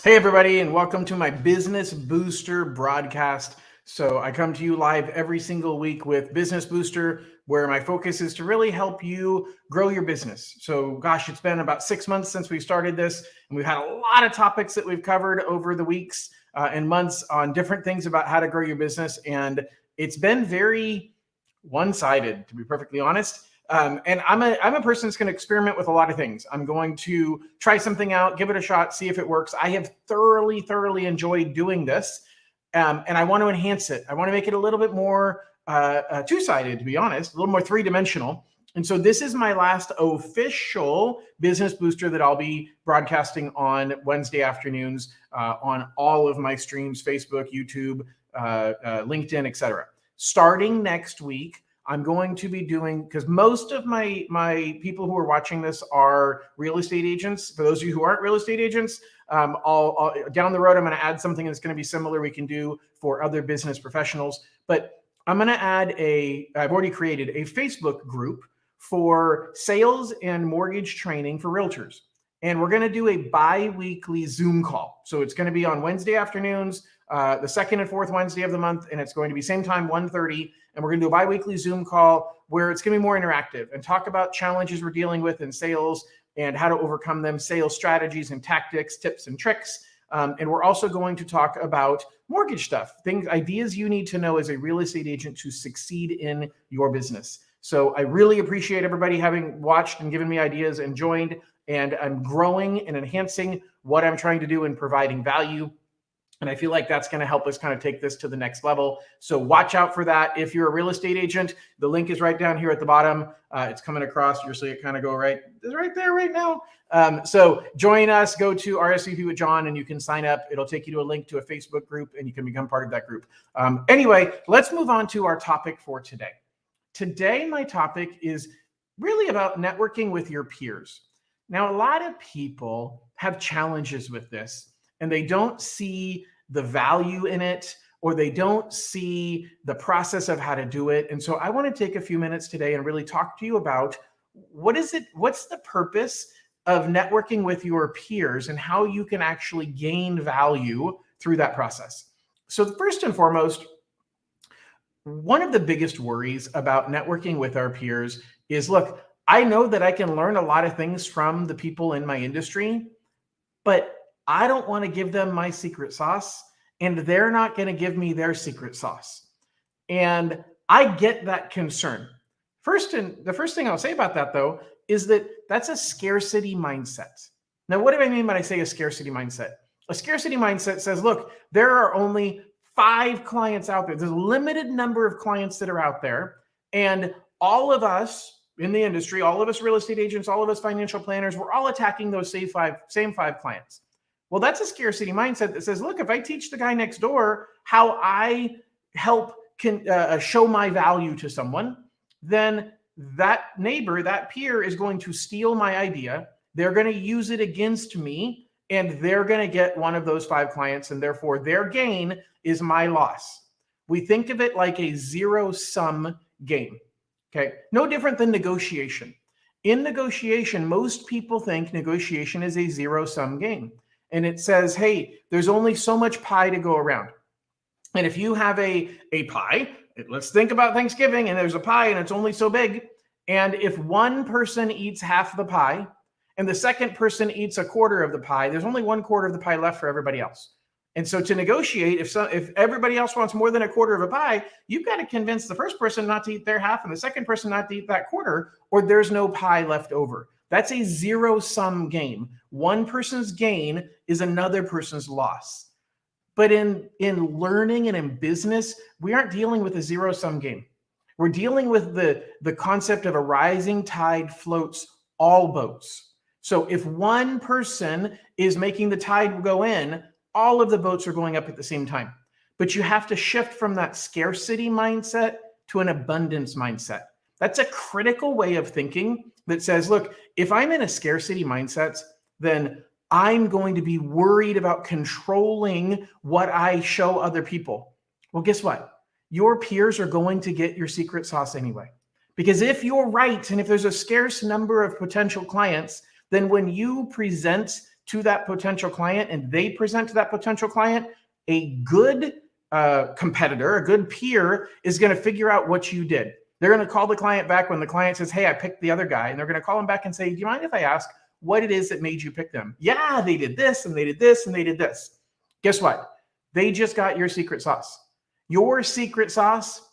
Hey, everybody, and welcome to my Business Booster broadcast. So I come to you live every single week with Business Booster, where my focus is to really help you grow your business. So, gosh, it's been about 6 months since we started this, and we've had a lot of topics that we've covered over the weeks and months on different things about how to grow your business. And it's been very one-sided, to be perfectly honest. And I'm a person that's going to experiment with a lot of things. I'm going to try something out, give it a shot, see if it works. I have thoroughly enjoyed doing this, and I want to enhance it. I want to make it a little bit more two-sided, to be honest, a little more three-dimensional. And so this is my last official Business Booster that I'll be broadcasting on Wednesday afternoons on all of my streams, Facebook, YouTube, LinkedIn, etc. Starting next week, I'm going to be doing, because most of my people who are watching this are real estate agents. For those of you who aren't real estate agents, I'll down the road, I'm going to add something that's going to be similar we can do for other business professionals. But I'm going to add I've already created a Facebook group for sales and mortgage training for realtors. And we're going to do a bi-weekly Zoom call. So it's going to be on Wednesday afternoons, the second and fourth Wednesday of the month, and it's going to be same time, 1:30. And we're going to do a bi-weekly Zoom call where it's going to be more interactive and talk about challenges we're dealing with in sales and how to overcome them, sales strategies and tactics, tips and tricks. And we're also going to talk about mortgage stuff, ideas you need to know as a real estate agent to succeed in your business. So I really appreciate everybody having watched and given me ideas and joined. And I'm growing and enhancing what I'm trying to do and providing value. And I feel like that's going to help us kind of take this to the next level. So watch out for that. If you're a real estate agent, the link is right down here at the bottom. It's coming across. You'll see it kind of go right there right now. So join us, go to RSVP with John, and you can sign up. It'll take you to a link to a Facebook group, and you can become part of that group. Anyway, let's move on to our topic for today. Today, my topic is really about networking with your peers. Now, a lot of people have challenges with this, and they don't see the value in it, or they don't see the process of how to do it. And so I want to take a few minutes today and really talk to you about what's the purpose of networking with your peers and how you can actually gain value through that process. So first and foremost, one of the biggest worries about networking with our peers is, look, I know that I can learn a lot of things from the people in my industry, but I don't want to give them my secret sauce, and they're not going to give me their secret sauce. And I get that concern. The first thing I'll say about that, though, is that that's a scarcity mindset. Now, what do I mean when I say a scarcity mindset? A scarcity mindset says, look, there are only 5 clients out there. There's a limited number of clients that are out there, and all of us in the industry, all of us real estate agents, all of us financial planners, we're all attacking those same five clients. Well, that's a scarcity mindset that says, look, if I teach the guy next door how I help show my value to someone, then that neighbor, that peer is going to steal my idea. They're going to use it against me, and they're going to get one of those 5 clients, and therefore their gain is my loss. We think of it like a zero-sum game. Okay, no different than negotiation. In negotiation, most people think negotiation is a zero-sum game. And it says, hey, there's only so much pie to go around. And if you have a pie, let's think about Thanksgiving, and there's a pie and it's only so big. And if one person eats half the pie and the second person eats a quarter of the pie, there's only 1/4 of the pie left for everybody else. And so to negotiate, if everybody else wants more than a quarter of a pie, you've got to convince the first person not to eat their half and the second person not to eat that quarter, or there's no pie left over. That's a zero-sum game. One person's gain is another person's loss. But in learning and in business, we aren't dealing with a zero-sum game. We're dealing with the concept of a rising tide floats all boats. So if one person is making the tide go in, all of the boats are going up at the same time. But you have to shift from that scarcity mindset to an abundance mindset. That's a critical way of thinking that says, look, if I'm in a scarcity mindset, then I'm going to be worried about controlling what I show other people. Well, guess what? Your peers are going to get your secret sauce anyway. Because if you're right, and if there's a scarce number of potential clients, then when you present to that potential client and they present to that potential client, a good competitor, a good peer is going to figure out what you did. They're going to call the client back when the client says, hey, I picked the other guy. And they're going to call him back and say, do you mind if I ask what it is that made you pick them? Yeah, they did this and they did this and they did this. Guess what? They just got your secret sauce. Your secret sauce,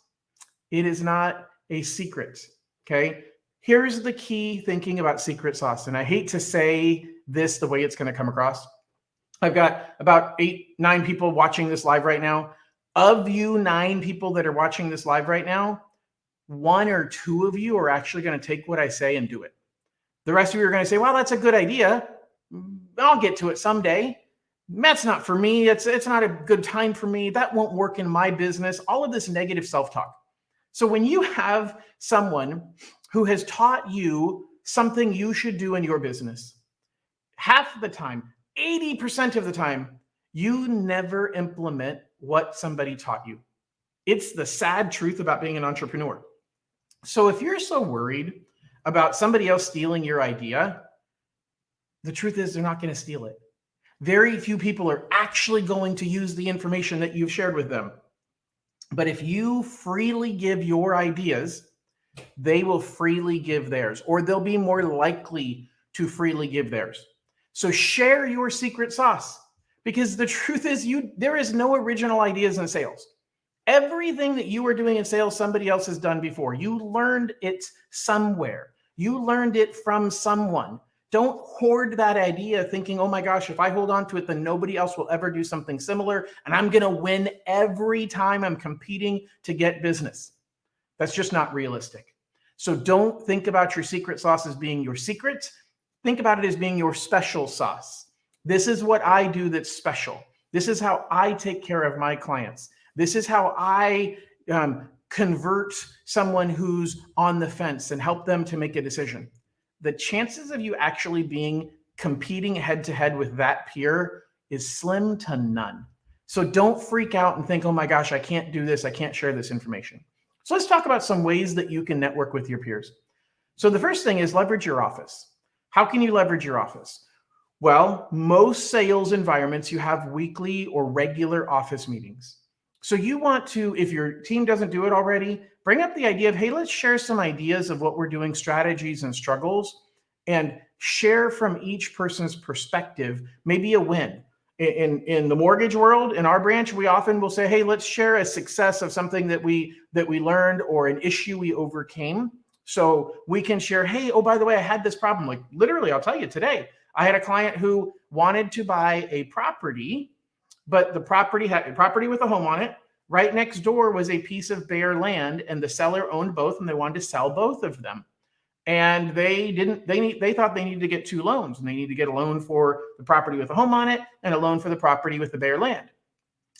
it is not a secret, okay? Here's the key thinking about secret sauce. And I hate to say this the way it's going to come across. I've got about 8-9 people watching this live right now. Of you 9 people that are watching this live right now, 1 or 2 of you are actually going to take what I say and do it. The rest of you are going to say, well, that's a good idea. I'll get to it someday. That's not for me. It's not a good time for me. That won't work in my business. All of this negative self-talk. So when you have someone who has taught you something you should do in your business, half the time, 80% of the time, you never implement what somebody taught you. It's the sad truth about being an entrepreneur. So if you're so worried about somebody else stealing your idea, the truth is they're not going to steal it. Very few people are actually going to use the information that you've shared with them. But if you freely give your ideas, they will freely give theirs, or they'll be more likely to freely give theirs. So share your secret sauce, because the truth is there is no original ideas in sales. Everything that you are doing in sales, somebody else has done before. You learned it somewhere. You learned it from someone. Don't hoard that idea thinking, oh my gosh, if I hold on to it, then nobody else will ever do something similar. And I'm going to win every time I'm competing to get business. That's just not realistic. So don't think about your secret sauce as being your secret. Think about it as being your special sauce. This is what I do that's special. This is how I take care of my clients. This is how I convert someone who's on the fence and help them to make a decision. The chances of you actually competing head to head with that peer is slim to none. So don't freak out and think, oh my gosh, I can't do this. I can't share this information. So let's talk about some ways that you can network with your peers. So the first thing is leverage your office. How can you leverage your office? Well, most sales environments, you have weekly or regular office meetings. So you want to, if your team doesn't do it already, bring up the idea of, hey, let's share some ideas of what we're doing, strategies and struggles, and share from each person's perspective, maybe a win. In the mortgage world, in our branch, we often will say, hey, let's share a success of something that we learned or an issue we overcame. So we can share, hey, oh, by the way, I had this problem. Like literally, I'll tell you today, I had a client who wanted to buy a property, but the property had a property with a home on it. Right next door was a piece of bare land, and the seller owned both, and they wanted to sell both of them. And they thought they needed to get 2 loans, and they needed to get a loan for the property with a home on it and a loan for the property with the bare land.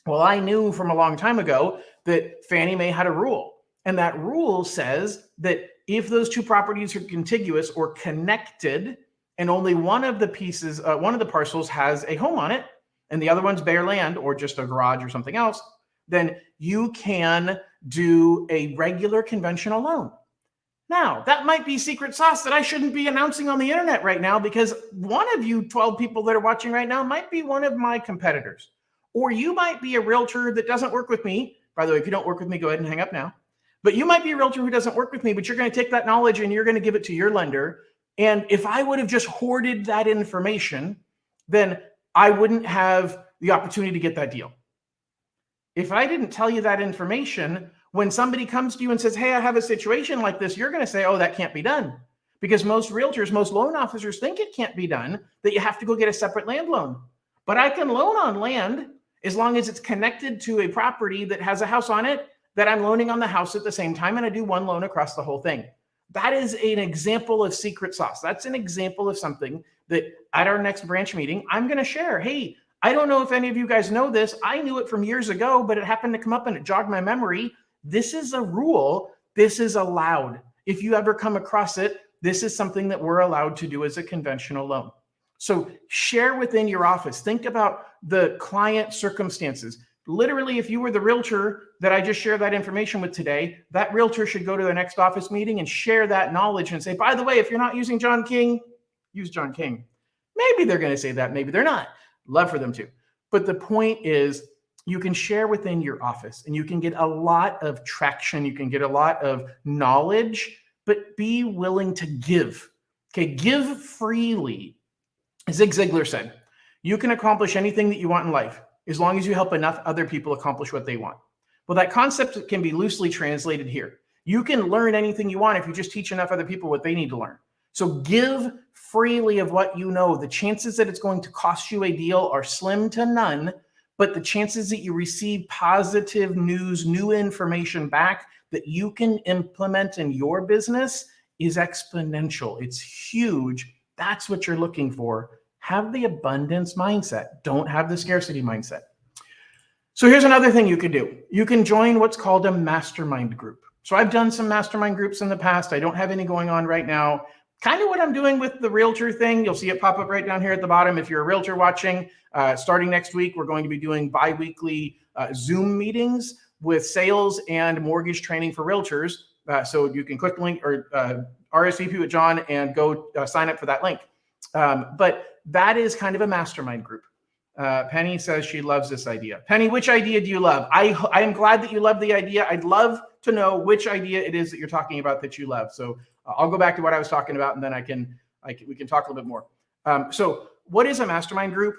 Well, I knew from a long time ago that Fannie Mae had a rule, and that rule says that if those 2 properties are contiguous or connected, and only one of the pieces, one of the parcels has a home on it, and the other one's bare land or just a garage or something else, then you can do a regular conventional loan. Now, that might be secret sauce that I shouldn't be announcing on the internet right now, because one of you 12 people that are watching right now might be one of my competitors. Or you might be a realtor that doesn't work with me. By the way, if you don't work with me, go ahead and hang up now. But you might be a realtor who doesn't work with me, but you're going to take that knowledge and you're going to give it to your lender. And if I would have just hoarded that information, then I wouldn't have the opportunity to get that deal. If I didn't tell you that information, when somebody comes to you and says, hey, I have a situation like this, you're going to say, oh, that can't be done. Because most realtors, most loan officers think it can't be done, that you have to go get a separate land loan. But I can loan on land as long as it's connected to a property that has a house on it, that I'm loaning on the house at the same time, and I do one loan across the whole thing. That is an example of secret sauce. That's an example of something that at our next branch meeting, I'm going to share. Hey, I don't know if any of you guys know this. I knew it from years ago, but it happened to come up and it jogged my memory. This is a rule. This is allowed. If you ever come across it, this is something that we're allowed to do as a conventional loan. So share within your office. Think about the client circumstances. Literally, if you were the realtor that I just shared that information with today, that realtor should go to their next office meeting and share that knowledge and say, by the way, if you're not using John King, use John King. Maybe they're going to say that, maybe they're not. Love for them to. But the point is, you can share within your office and you can get a lot of traction. You can get a lot of knowledge, but be willing to give. Okay, give freely. Zig Ziglar said, you can accomplish anything that you want in life as long as you help enough other people accomplish what they want. Well, that concept can be loosely translated here. You can learn anything you want if you just teach enough other people what they need to learn. So give freely of what you know. The chances that it's going to cost you a deal are slim to none, but the chances that you receive positive news, new information back that you can implement in your business is exponential. It's huge. That's what you're looking for. Have the abundance mindset. Don't have the scarcity mindset. So here's another thing you could do. You can join what's called a mastermind group. So I've done some mastermind groups in the past. I don't have any going on right now. Kind of what I'm doing with the realtor thing. You'll see it pop up right down here at the bottom. If you're a realtor watching, starting next week, we're going to be doing bi-weekly Zoom meetings with sales and mortgage training for realtors. So you can click the link or RSVP with John and go sign up for that link. But that is kind of a mastermind group. Penny says she loves this idea. Penny, which idea do you love? I am glad that you love the idea. I'd love to know which idea it is that you're talking about that you love. So I'll go back to what I was talking about, and then we can talk a little bit more. So what is a mastermind group?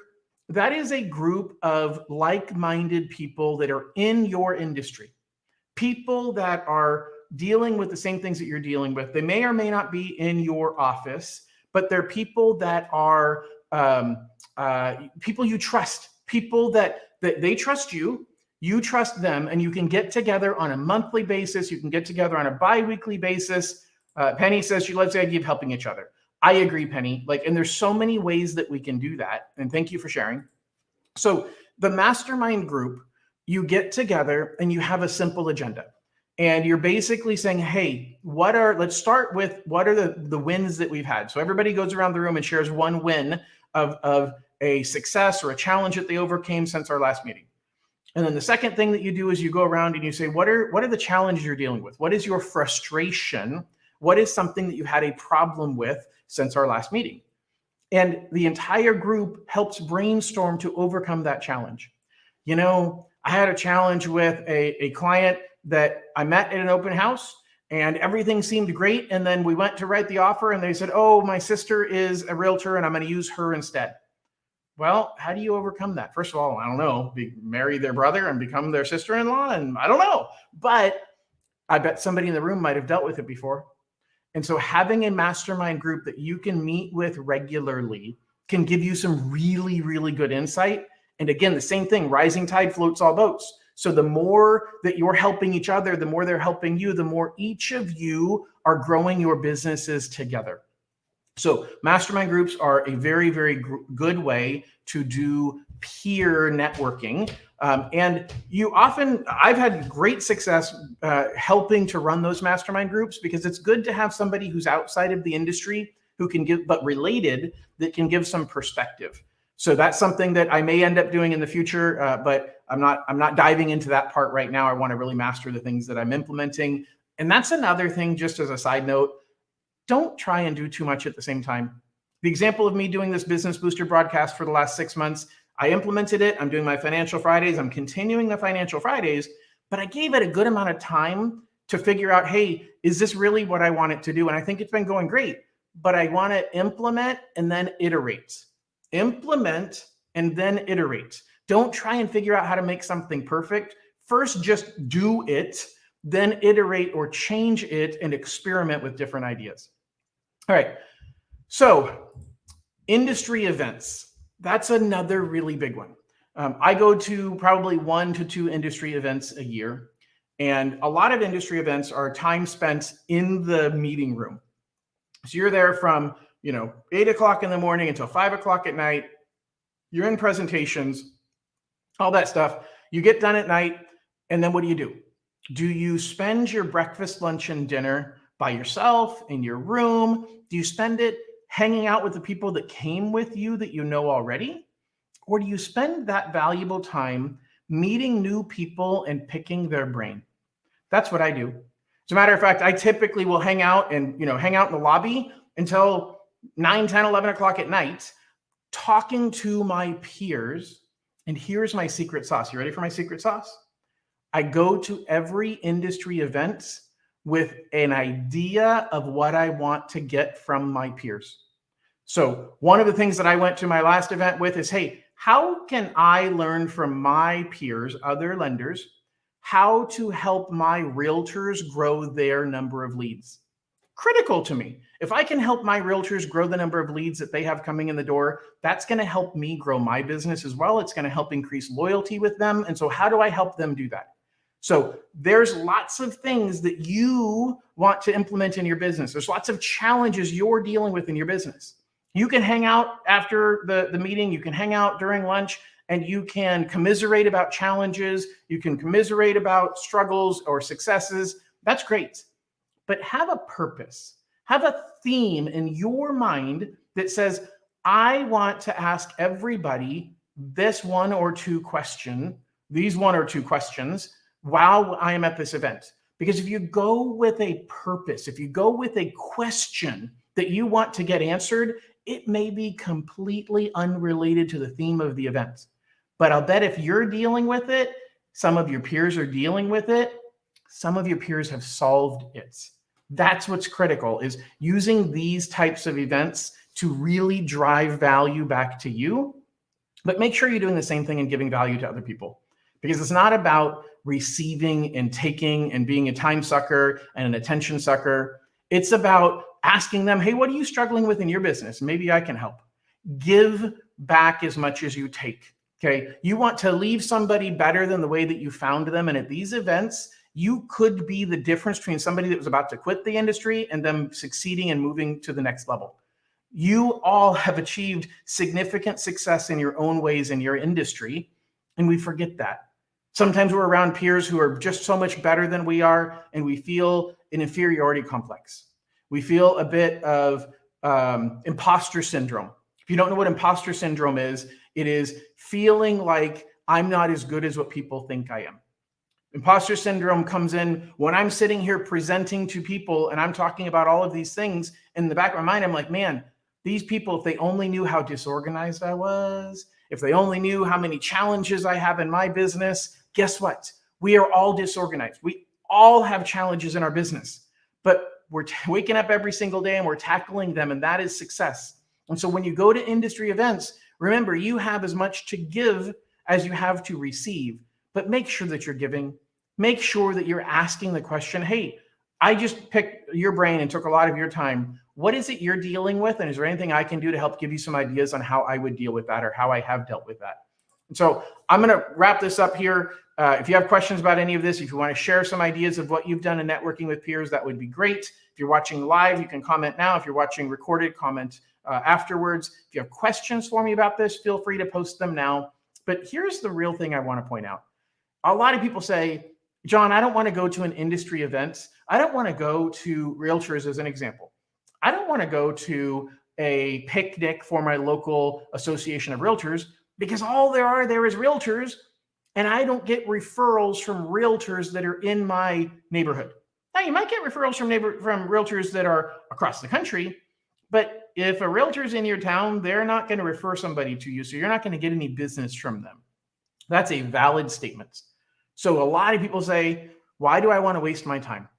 That is a group of like-minded people that are in your industry, people that are dealing with the same things that you're dealing with. They may or may not be in your office, but they're people that are people you trust, people that they trust you, you trust them, and you can get together on a monthly basis. You can get together on a bi-weekly basis. Penny says she loves the idea of helping each other. I agree, Penny. And there's so many ways that we can do that. And thank you for sharing. So the mastermind group, you get together and you have a simple agenda. And you're basically saying, hey, let's start with what are the wins that we've had. So everybody goes around the room and shares one win of a success or a challenge that they overcame since our last meeting. And then the second thing that you do is you go around and you say, what are the challenges you're dealing with? What is your frustration? What is something that you had a problem with since our last meeting? And the entire group helps brainstorm to overcome that challenge. I had a challenge with a client that I met at an open house and everything seemed great. And then we went to write the offer and they said, oh, my sister is a realtor and I'm going to use her instead. Well, how do you overcome that? First of all, I don't know, marry their brother and become their sister-in-law. And I don't know, but I bet somebody in the room might've dealt with it before. And so having a mastermind group that you can meet with regularly can give you some really, really good insight. And again, the same thing, rising tide floats all boats. So the more that you're helping each other, the more they're helping you, the more each of you are growing your businesses together. So mastermind groups are a very, very good way to do peer networking. And I've had great success helping to run those mastermind groups because it's good to have somebody who's outside of the industry who can give, but related, that can give some perspective. So that's something that I may end up doing in the future, but I'm not diving into that part right now. I want to really master the things that I'm implementing. And that's another thing, just as a side note, don't try and do too much at the same time. The example of me doing this Business Booster broadcast for the last 6 months, I implemented it. I'm doing my Financial Fridays. I'm continuing the Financial Fridays, but I gave it a good amount of time to figure out, hey, is this really what I want it to do? And I think it's been going great, but I want to implement and then iterate. Implement and then iterate. Don't try and figure out how to make something perfect. First, just do it, then iterate or change it and experiment with different ideas. All right. So industry events, that's another really big one. I go to probably 1 to 2 industry events a year. And a lot of industry events are time spent in the meeting room. So you're there from 8 o'clock in the morning until 5 o'clock at night. You're in presentations, all that stuff. You get done at night, and then what do? Do you spend your breakfast, lunch, and dinner by yourself in your room? Do you spend it hanging out with the people that came with you that you know already? Or do you spend that valuable time meeting new people and picking their brain? That's what I do. As a matter of fact, I typically will hang out in the lobby until 9, 10, 11 o'clock at night. talking to my peers, and here's my secret sauce. You ready for my secret sauce? I go to every industry event with an idea of what I want to get from my peers. So one of the things that I went to my last event with is, hey, how can I learn from my peers, other lenders, how to help my realtors grow their number of leads? Critical to me. If I can help my realtors grow the number of leads that they have coming in the door, that's going to help me grow my business as well. It's going to help increase loyalty with them. And so how do I help them do that? So there's lots of things that you want to implement in your business. There's lots of challenges you're dealing with in your business. You can hang out after the meeting. You can hang out during lunch, and you can commiserate about challenges. You can commiserate about struggles or successes. That's great. But have a purpose, have a theme in your mind that says, I want to ask everybody these one or two questions while I am at this event. Because if you go with a purpose, if you go with a question that you want to get answered, it may be completely unrelated to the theme of the event. But I'll bet if you're dealing with it, some of your peers are dealing with it, some of your peers have solved it. That's what's critical, is using these types of events to really drive value back to you. But make sure you're doing the same thing and giving value to other people, because it's not about receiving and taking and being a time sucker and an attention sucker. It's about asking them, hey, what are you struggling with in your business? Maybe I can help. Give back as much as you take. Okay. You want to leave somebody better than the way that you found them. And at these events, you could be the difference between somebody that was about to quit the industry and them succeeding and moving to the next level. You all have achieved significant success in your own ways in your industry, and we forget that. Sometimes we're around peers who are just so much better than we are, and we feel an inferiority complex. We feel a bit of imposter syndrome. If you don't know what imposter syndrome is, it is feeling like I'm not as good as what people think I am. Imposter syndrome comes in when I'm sitting here presenting to people and I'm talking about all of these things. In the back of my mind, I'm like, man, these people, if they only knew how disorganized I was, if they only knew how many challenges I have in my business, guess what? We are all disorganized. We all have challenges in our business, but we're waking up every single day and we're tackling them, and that is success. And so when you go to industry events, remember, you have as much to give as you have to receive, but make sure that you're giving. Make sure that you're asking the question, hey, I just picked your brain and took a lot of your time. What is it you're dealing with? And is there anything I can do to help give you some ideas on how I would deal with that or how I have dealt with that? And so I'm going to wrap this up here. If you have questions about any of this, if you want to share some ideas of what you've done in networking with peers, that would be great. If you're watching live, you can comment now. If you're watching recorded, comment afterwards. If you have questions for me about this, feel free to post them now. But here's the real thing I want to point out. A lot of people say, John, I don't want to go to an industry event. I don't want to go to realtors as an example. I don't want to go to a picnic for my local association of realtors because all there is realtors, and I don't get referrals from realtors that are in my neighborhood. Now, you might get referrals from realtors that are across the country, but if a realtor's in your town, they're not going to refer somebody to you, so you're not going to get any business from them. That's a valid statement. So a lot of people say, why do I want to waste my time?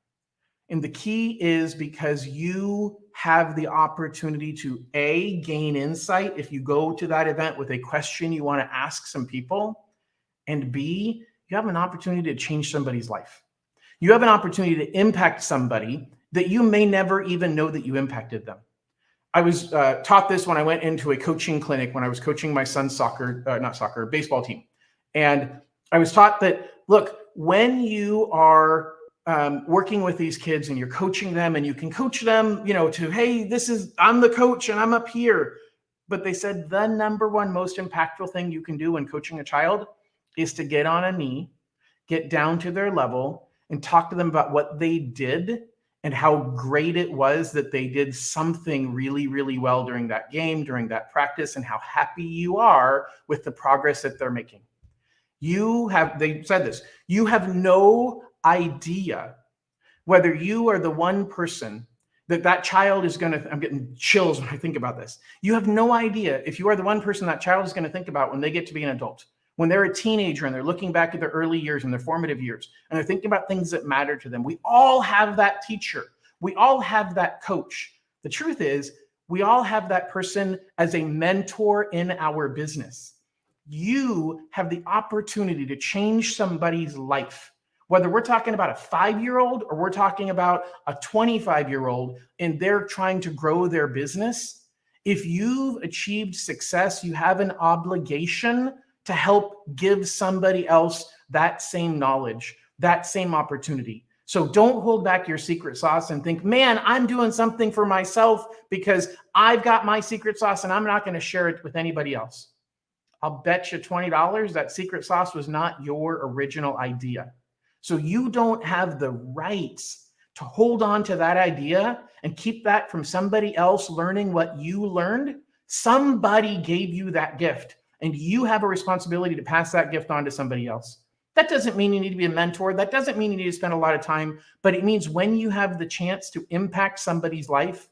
And the key is because you have the opportunity to A, gain insight if you go to that event with a question you want to ask some people, and B, you have an opportunity to change somebody's life. You have an opportunity to impact somebody that you may never even know that you impacted them. I was taught this when I went into a coaching clinic when I was coaching my son's baseball team. And I was taught that, look, when you are working with these kids and you're coaching them, and you can coach them, to, hey, I'm the coach and I'm up here. But they said the number one most impactful thing you can do when coaching a child is to get on a knee, get down to their level, and talk to them about what they did and how great it was that they did something really, really well during that game, during that practice, and how happy you are with the progress that they're making. They said this, you have no idea whether you are the one person That child is going to, I'm getting chills when I think about this. You have no idea if you are the one person that child is going to think about when they get to be an adult, when they're a teenager and they're looking back at their early years and their formative years, and they're thinking about things that matter to them. We all have that teacher. We all have that coach. The truth is, we all have that person as a mentor in our business. You have the opportunity to change somebody's life. Whether we're talking about a 5-year-old or we're talking about a 25-year-old and they're trying to grow their business, if you've achieved success, you have an obligation to help give somebody else that same knowledge, that same opportunity. So don't hold back your secret sauce and think, man, I'm doing something for myself because I've got my secret sauce and I'm not going to share it with anybody else. I'll bet you $20 that secret sauce was not your original idea. So you don't have the rights to hold on to that idea and keep that from somebody else learning what you learned. Somebody gave you that gift and you have a responsibility to pass that gift on to somebody else. That doesn't mean you need to be a mentor. That doesn't mean you need to spend a lot of time, but it means when you have the chance to impact somebody's life,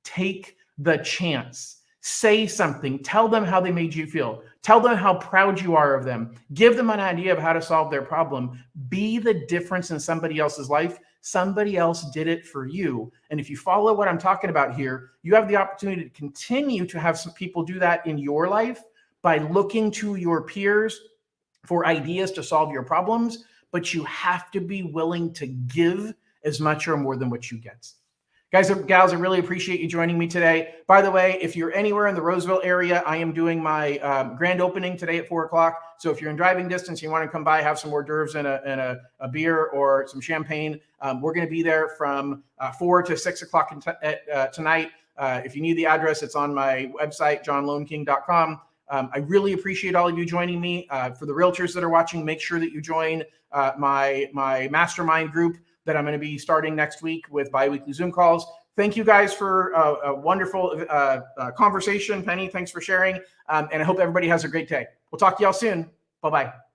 take the chance. Say something. Tell them how they made you feel. Tell them how proud you are of them. Give them an idea of how to solve their problem. Be the difference in somebody else's life. Somebody else did it for you. And if you follow what I'm talking about here, you have the opportunity to continue to have some people do that in your life by looking to your peers for ideas to solve your problems. But you have to be willing to give as much or more than what you get. Guys and gals, I really appreciate you joining me today. By the way, if you're anywhere in the Roseville area, I am doing my grand opening today at 4 o'clock. So if you're in driving distance, you want to come by, have some hors d'oeuvres and a beer or some champagne, we're going to be there from 4 to 6 o'clock tonight. If you need the address, it's on my website, johnloneking.com. I really appreciate all of you joining me. For the realtors that are watching, make sure that you join my mastermind group that I'm going to be starting next week with biweekly Zoom calls. Thank you guys for a wonderful conversation. Penny, thanks for sharing. And I hope everybody has a great day. We'll talk to y'all soon. Bye-bye.